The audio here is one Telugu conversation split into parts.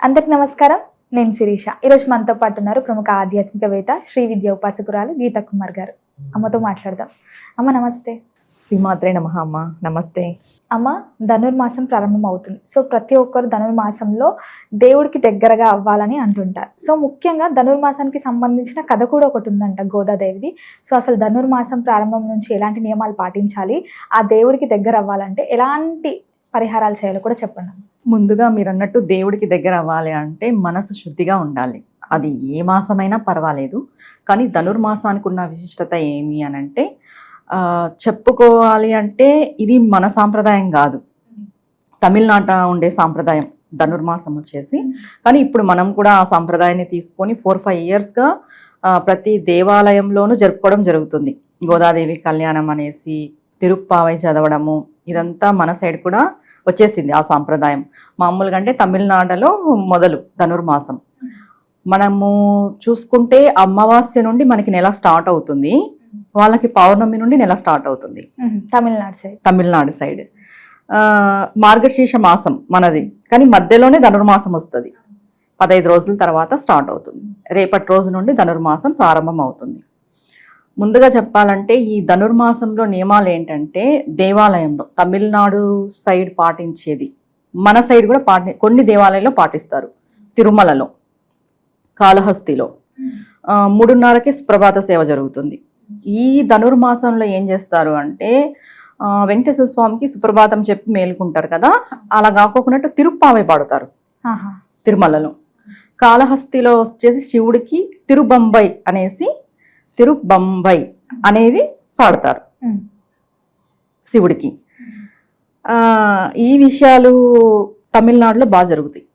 అందరికి నమస్కారం. నేను శిరీష. ఈరోజు మనతో పాటు ఉన్నారు ప్రముఖ ఆధ్యాత్మికవేత్త శ్రీ విద్య ఉపాసకురాలు గీతా కుమార్ గారు. అమ్మతో మాట్లాడదాం. అమ్మ నమస్తే. శ్రీమాత్రే నమః. అమ్మ నమస్తే. అమ్మ, ధనుర్మాసం ప్రారంభం అవుతుంది. సో ప్రతి ఒక్కరు ధనుర్మాసంలో దేవుడికి దగ్గరగా అవ్వాలని అంటుంటారు. సో ముఖ్యంగా ధనుర్మాసానికి సంబంధించిన కథ కూడా ఒకటి ఉందంట, గోదాదేవిది. సో అసలు ధనుర్మాసం ప్రారంభం నుంచి ఎలాంటి నియమాలు పాటించాలి, ఆ దేవుడికి దగ్గర అవ్వాలంటే ఎలాంటి పరిహారాలు చేయాలో కూడా చెప్పండి. ముందుగా మీరు అన్నట్టు దేవుడికి దగ్గర అవ్వాలి అంటే మనసు శుద్ధిగా ఉండాలి. అది ఏ మాసమైనా పర్వాలేదు. కానీ ధనుర్మాసానికి ఉన్న విశిష్టత ఏమి అని అంటే, చెప్పుకోవాలి అంటే ఇది మన సాంప్రదాయం కాదు, తమిళనాట ఉండే సాంప్రదాయం ధనుర్మాసం వచ్చేసి. కానీ ఇప్పుడు మనం కూడా ఆ సాంప్రదాయాన్ని తీసుకొని 4-5 ఇయర్స్గా ప్రతి దేవాలయంలోనూ జరుపుకోవడం జరుగుతుంది. గోదాదేవి కళ్యాణం అనేసి తిరుప్పావై చదవడము, ఇదంతా మన సైడ్ కూడా వచ్చేసింది ఆ సాంప్రదాయం. మామూలుగా అంటే తమిళనాడులో మొదలు ధనుర్మాసం. మనము చూసుకుంటే అమావాస్య నుండి మనకి నెల స్టార్ట్ అవుతుంది, వాళ్ళకి పౌర్ణమి నుండి నెల స్టార్ట్ అవుతుంది తమిళనాడు సైడ్. మార్గశీర్ష మాసం మనది, కానీ మధ్యలోనే ధనుర్మాసం వస్తుంది. 15 రోజుల తర్వాత స్టార్ట్ అవుతుంది. రేపటి రోజు నుండి ధనుర్మాసం ప్రారంభం అవుతుంది. ముందుగా చెప్పాలంటే ఈ ధనుర్మాసంలో నియమాలు ఏంటంటే, దేవాలయంలో తమిళనాడు సైడ్ పాటించేది మన సైడ్ కూడా కొన్ని దేవాలయాల్లో పాటిస్తారు. తిరుమలలో, కాళహస్తిలో 3:30కి సుప్రభాత సేవ జరుగుతుంది. ఈ ధనుర్మాసంలో ఏం చేస్తారు అంటే, వెంకటేశ్వర స్వామికి సుప్రభాతం చెప్పి మేలుకుంటారు కదా, అలా కాకోకున్నట్టు తిరుప్పావై పాడుతారు తిరుమలలో. కాళహస్తిలో వచ్చేసి శివుడికి తిరుబంబై అనేది పాడతారు శివుడికి. ఈ విషయాలు తమిళనాడులో బాగా జరుగుతాయి,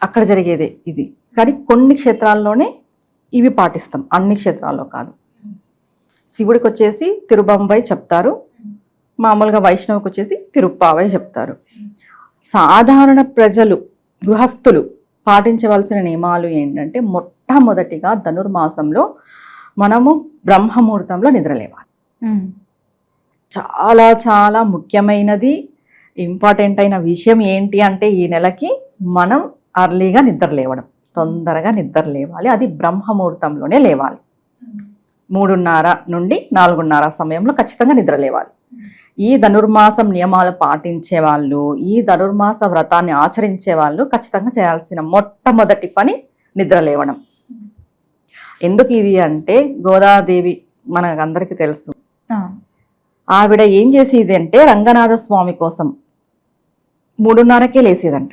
అక్కడ జరిగేదే ఇది. కానీ కొన్ని క్షేత్రాల్లోనే ఇవి పాటిస్తాం, అన్ని క్షేత్రాల్లో కాదు. శివుడికి వచ్చేసి తిరుబంబై చెప్తారు, మామూలుగా వైష్ణవుకి వచ్చేసి తిరుప్పావై చెప్తారు. సాధారణ ప్రజలు, గృహస్థులు పాటించవలసిన నియమాలు ఏంటంటే, మొట్టమొదటిగా ధనుర్మాసంలో మనము బ్రహ్మముహూర్తంలో నిద్రలేవాలి. చాలా చాలా ముఖ్యమైనది, ఇంపార్టెంట్ అయిన విషయం ఏంటి అంటే, ఈ నెలకి మనం అర్లీగా నిద్రలేవడం, తొందరగా నిద్ర లేవాలి. అది బ్రహ్మముహూర్తంలోనే లేవాలి. 3:30 నుండి 4:30 సమయంలో ఖచ్చితంగా నిద్ర లేవాలి. ఈ ధనుర్మాసం నియమాలు పాటించే వాళ్ళు, ఈ ధనుర్మాస వ్రతాన్ని ఆచరించే వాళ్ళు ఖచ్చితంగా చేయాల్సిన మొట్టమొదటి పని నిద్ర లేవడం. ఎందుకు ఇది అంటే, గోదాదేవి మనకు అందరికీ తెలుసు. ఆవిడ ఏం చేసేది అంటే, రంగనాథ స్వామి కోసం 3:30కే లేసేదంట.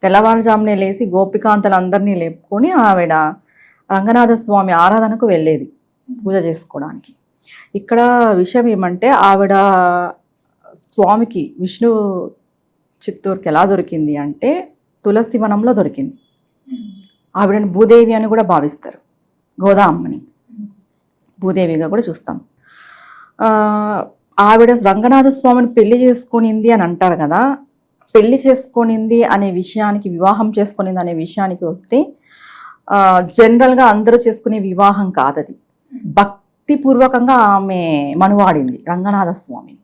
తెల్లవారుజామునే లేచి గోపికాంతలందరినీ లేపుకొని ఆవిడ రంగనాథ స్వామి ఆరాధనకు వెళ్ళేది, పూజ చేసుకోవడానికి. ఇక్కడ విషయం ఏమంటే, ఆవిడ స్వామికి విష్ణు చిత్తూరుకి ఎలా దొరికింది అంటే, తులసి వనంలో దొరికింది. ఆవిడని భూదేవి అని కూడా భావిస్తారు, గోదా అమ్మని భూదేవిగా కూడా చూస్తాం. ఆవిడ రంగనాథ స్వామిని పెళ్లి చేసుకునింది అని అంటారు కదా. పెళ్లి చేసుకునింది అనే విషయానికి, వివాహం చేసుకునింది అనే విషయానికి వస్తే, జనరల్గా అందరూ చేసుకునే వివాహం కాదది. భక్తిపూర్వకంగా ఆమె మనువాడింది రంగనాథ స్వామిని.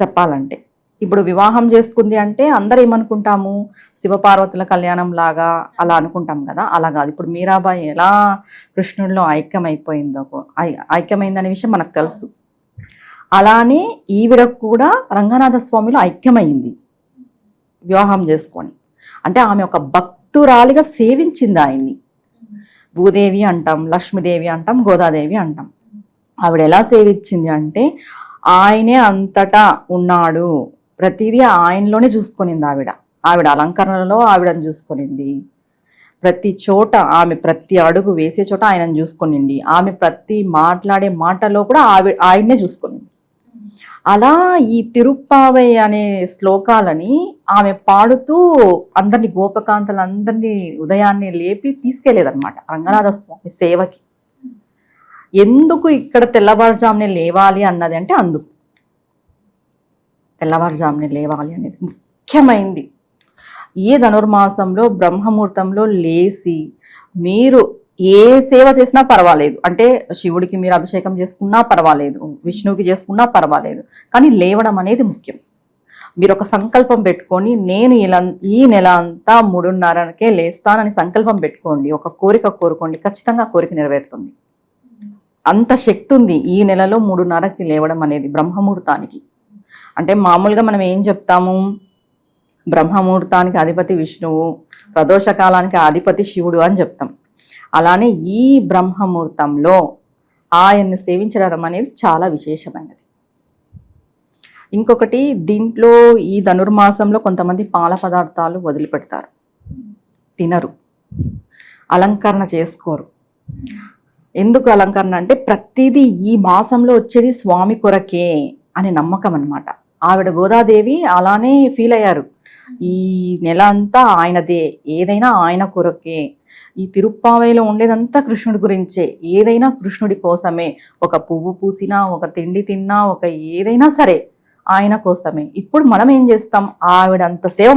చెప్పాలంటే ఇప్పుడు వివాహం చేసుకుంది అంటే అందరూ ఏమనుకుంటాము, శివపార్వతుల కళ్యాణం లాగా అలా అనుకుంటాం కదా. అలా కాదు. ఇప్పుడు మీరాబాయి ఎలా కృష్ణుడిలో ఐక్యమైందనే విషయం మనకు తెలుసు. అలానే ఈవిడ కూడా రంగనాథ స్వామిలో ఐక్యమైంది వివాహం చేసుకొని. అంటే ఆమె ఒక భక్తురాలిగా సేవించింది ఆయన్ని. భూదేవి అంటాం, లక్ష్మీదేవి అంటాం, గోదాదేవి అంటాం. ఆవిడ ఎలా సేవించింది అంటే, ఆయనే అంతటా ఉన్నాడు, ప్రతిదీ ఆయనలోనే చూసుకునింది. ఆవిడ అలంకరణలో ఆవిడని చూసుకునింది. ప్రతి చోట ఆమె, ప్రతి అడుగు వేసే చోట ఆయనను చూసుకునింది. ఆమె ప్రతి మాట్లాడే మాటలో కూడా ఆయన్నే చూసుకునింది. అలా ఈ తిరుప్పావై అనే శ్లోకాలని ఆమె పాడుతూ అందరినీ, గోపకాంతలందరినీ ఉదయాన్నే లేపి తీసుకెళ్లేదన్నమాట రంగనాథ స్వామి సేవకి. ఎందుకు ఇక్కడ తెల్లవారుజామునే లేవాలి అన్నది అంటే, అందుకు తెల్లవారుజామునే లేవాలి అనేది ముఖ్యమైంది. ఈ ధనుర్మాసంలో బ్రహ్మముహూర్తంలో లేచి మీరు ఏ సేవ చేసినా పర్వాలేదు, అంటే శివుడికి మీరు అభిషేకం చేసుకున్నా పర్వాలేదు, విష్ణువుకి చేసుకున్నా పర్వాలేదు, కానీ లేవడం అనేది ముఖ్యం. మీరు ఒక సంకల్పం పెట్టుకొని నేను ఈ నెల అంతా 3:30కే లేస్తానని సంకల్పం పెట్టుకోండి, ఒక కోరిక కోరుకోండి, ఖచ్చితంగా ఆ కోరిక నెరవేరుతుంది. అంత శక్తి ఉంది ఈ నెలలో 3:30కి లేవడం అనేది, బ్రహ్మముహూర్తానికి. అంటే మామూలుగా మనం ఏం చెప్తాము, బ్రహ్మముహూర్తానికి అధిపతి విష్ణువు, ప్రదోషకాలానికి అధిపతి శివుడు అని చెప్తాం. అలానే ఈ బ్రహ్మముహూర్తంలో ఆయన్ను సేవించడం అనేది చాలా విశేషమైనది. ఇంకొకటి, దీంట్లో ఈ ధనుర్మాసంలో కొంతమంది పాల పదార్థాలు వదిలిపెడతారు, తినరు, అలంకరణ చేసుకోరు. ఎందుకు అలంకరణ అంటే ప్రతిదీ ఈ మాసంలో వచ్చేది స్వామి కొరకే అనే నమ్మకం అన్నమాట. ఆవిడ గోదాదేవి అలానే ఫీల్ అయ్యారు, ఈ నెల అంతా ఆయనదే, ఏదైనా ఆయన కొరకే. ఈ తిరుప్పావైలో ఉండేదంతా కృష్ణుడి గురించే, ఏదైనా కృష్ణుడి కోసమే. ఒక పువ్వు పూసినా, ఒక తిండి తిన్నా, ఒక ఏదైనా సరే ఆయన కోసమే. ఇప్పుడు మనం ఏం చేస్తాం, ఆవిడంత సేవ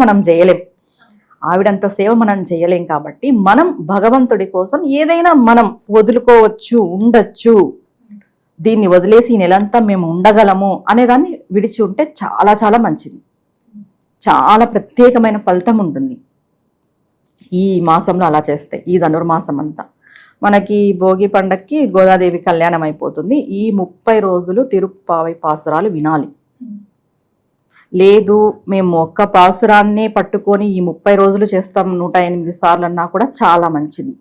మనం చేయలేం కాబట్టి మనం భగవంతుడి కోసం ఏదైనా మనం వదులుకోవచ్చు, ఉండొచ్చు. దీన్ని వదిలేసి ఈ నెలంతా మేము ఉండగలము అనేదాన్ని విడిచి ఉంటే చాలా చాలా మంచిది, చాలా ప్రత్యేకమైన ఫలితం ఉంటుంది ఈ మాసంలో అలా చేస్తే. ఈ ధనుర్మాసం అంతా మనకి భోగి పండక్కి గోదాదేవి కళ్యాణం అయిపోతుంది. ఈ 30 రోజులు తిరుప్పావై పాసురాలు వినాలి. లేదు మేము ఒక్క పాసురాన్నే పట్టుకొని ఈ 30 రోజులు చేస్తాం 108 సార్లు అన్నా కూడా చాలా మంచిది.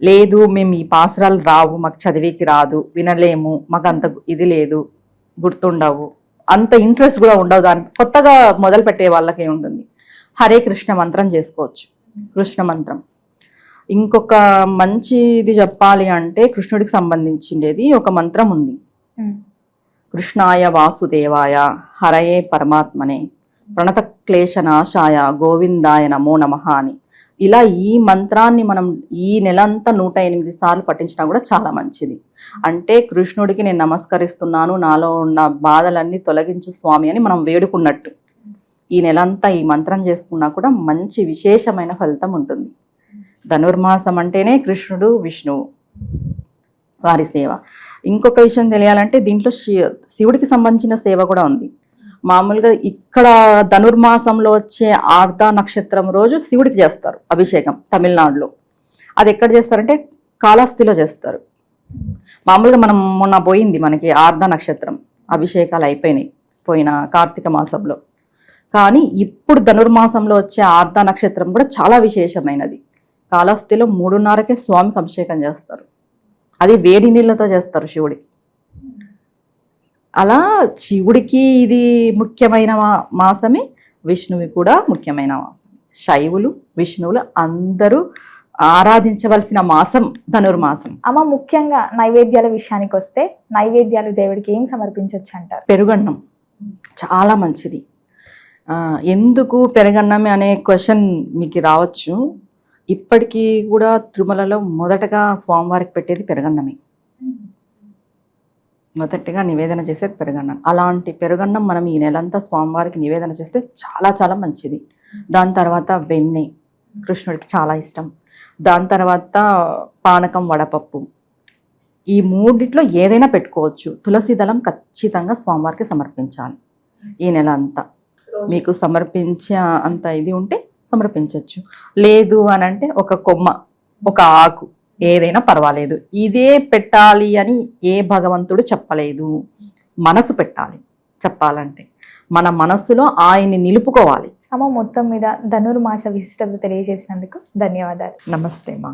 లేదు మేము ఈ పాసురాలు రావు, మాకు చదివేకి రాదు, వినలేము, మాకు అంత ఇది లేదు, గుర్తుండవు, అంత ఇంట్రెస్ట్ కూడా ఉండవు, దాన్ని కొత్తగా మొదలు పెట్టే వాళ్ళకే ఉంటుంది, హరే కృష్ణ మంత్రం చేసుకోవచ్చు. కృష్ణ మంత్రం ఇంకొక మంచిది చెప్పాలి అంటే కృష్ణుడికి సంబంధించిండేది ఒక మంత్రం ఉంది. కృష్ణాయ వాసుదేవాయ హరయే పరమాత్మనే ప్రణత క్లేశనాశాయ గోవిందాయ నమో నమః అని. ఇలా ఈ మంత్రాన్ని మనం ఈ నెలంతా 108 సార్లు పఠించినా కూడా చాలా మంచిది. అంటే కృష్ణుడికి నేను నమస్కరిస్తున్నాను, నాలో ఉన్న బాధలన్నీ తొలగించు స్వామి అని మనం వేడుకున్నట్టు. ఈ నెలంతా ఈ మంత్రం చేసుకున్నా కూడా మంచి విశేషమైన ఫలితం ఉంటుంది. ధనుర్మాసం అంటేనే కృష్ణుడు విష్ణువు వారి సేవ. ఇంకొక విషయం తెలియాలంటే దీంట్లో శివుడికి సంబంధించిన సేవ కూడా ఉంది. మామూలుగా ఇక్కడ ధనుర్మాసంలో వచ్చే ఆర్ధ నక్షత్రం రోజు శివుడికి చేస్తారు అభిషేకం తమిళనాడులో. అది ఎక్కడ చేస్తారంటే కాళహస్తిలో చేస్తారు. మామూలుగా మనం మొన్న పోయింది మనకి ఆర్ధ నక్షత్రం అభిషేకాలు అయిపోయినాయి పోయిన కార్తీక మాసంలో. కానీ ఇప్పుడు ధనుర్మాసంలో వచ్చే ఆర్ధ నక్షత్రం కూడా చాలా విశేషమైనది. కాళహస్తిలో 3:30కే స్వామికి అభిషేకం చేస్తారు. అది వేడి నీళ్ళతో చేస్తారు శివుడికి. అలా శివుడికి ఇది ముఖ్యమైన మాసమే, విష్ణువి కూడా ముఖ్యమైన మాసం. శైవులు విష్ణువులు అందరూ ఆరాధించవలసిన మాసం ధనుర్మాసం. అమ్మ, ముఖ్యంగా నైవేద్యాల విషయానికి వస్తే నైవేద్యాలు దేవుడికి ఏం సమర్పించవచ్చు అంటారు? పెరుగన్నం చాలా మంచిది. ఎందుకు పెరుగన్నమే అనే క్వశ్చన్ మీకు రావచ్చు. ఇప్పటికీ కూడా తిరుమలలో మొదటగా స్వామివారికి పెట్టేది పెరుగన్నమే, మొదటిగా నివేదన చేసేది పెరుగన్నం. అలాంటి పెరుగన్నం మనం ఈ నెలంతా స్వామివారికి నివేదన చేస్తే చాలా చాలా మంచిది. దాని తర్వాత వెన్నె కృష్ణుడికి చాలా ఇష్టం. దాని తర్వాత పానకం, వడపప్పు, ఈ మూడిట్లో ఏదైనా పెట్టుకోవచ్చు. తులసి దళం ఖచ్చితంగా స్వామివారికి సమర్పించాలి ఈ నెల అంతా. మీకు సమర్పించే అంత ఇది ఉంటే సమర్పించవచ్చు. లేదు అని అంటే ఒక కొమ్మ, ఒక ఆకు ఏదైనా పర్వాలేదు. ఇదే పెట్టాలి అని ఏ భగవంతుడు చెప్పలేదు. మనసు పెట్టాలి. చెప్పాలంటే మన మనస్సులో ఆయన్ని నిలుపుకోవాలి. అమ్మ, మొత్తం మీద ధనుర్మాస విశిష్టత తెలియజేసినందుకు ధన్యవాదాలు. నమస్తే మా.